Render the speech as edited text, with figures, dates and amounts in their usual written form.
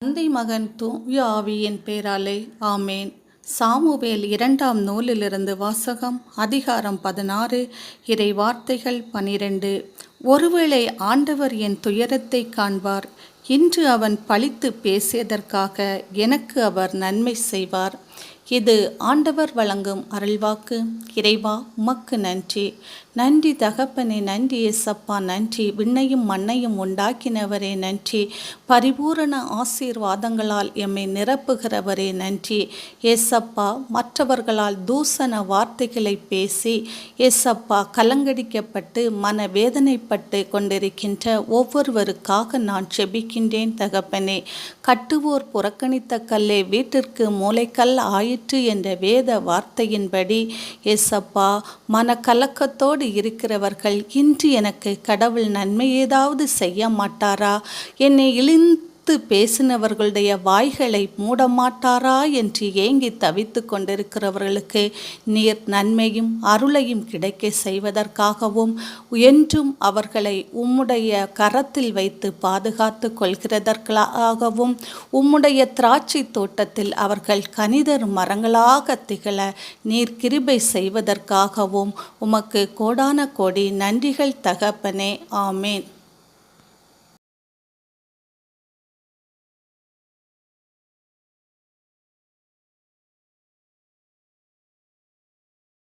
தந்தை மகன் தூய ஆவியின் பேராலே ஆமேன். சாமுவேல் 2ஆம் நூலிலிருந்து வாசகம். அதிகாரம் 16. இறை வார்த்தைகள் 12. ஒருவேளை ஆண்டவர் என் துயரத்தை காண்பார். இன்று அவன் பழித்து பேசியதற்காக எனக்கு அவர் நன்மை செய்வார். இது ஆண்டவர் வழங்கும் அருள்வாக்கு. இறைவா, உமக்கு நன்றி. நன்றி தகப்பனே, நன்றி ஏசப்பா, நன்றி. விண்ணையும் மண்ணையும் உண்டாக்கினவரே நன்றி. பரிபூரண ஆசீர்வாதங்களால் எம்மை நிரப்புகிறவரே நன்றி. ஏசப்பா, மற்றவர்களால் தூசண வார்த்தைகளை பேசி ஏசப்பா கலங்கடிக்கப்பட்டு மனவேதனைப்பட்டு கொண்டிருக்கின்ற ஒவ்வொருவருக்காக நான் செபிக்கின்றேன் தகப்பனே. கட்டுவோர் புறக்கணித்த கல்லே வீட்டிற்கு மூளைக்கல் ஆயிற்று என்ற வேத வார்த்தையின்படி ஏசப்பா, மனக்கலக்கத்தோடு இருக்கிறவர்கள் இன்று எனக்கு கடவுள் நன்மை ஏதாவது செய்ய மாட்டாரா, என்னை இழிந்து பேசினவர்களுடைய வாய்களை மூட மாட்டாரா என்று ஏங்கி தவித்து கொண்டிருக்கிறவர்களுக்கு நீர் நன்மையும் அருளையும் கிடைக்க செய்வதற்காகவும் என்றும் அவர்களை உம்முடைய கரத்தில் வைத்து பாதுகாத்து கொள்கிறதற்காகவும் உம்முடைய திராட்சை தோட்டத்தில் அவர்கள் கனிதர் மரங்களாக திகழ நீர் கிருபை செய்வதற்காகவும் உமக்கு கோடான கோடி நன்றிகள் தகப்பனே. ஆமேன்.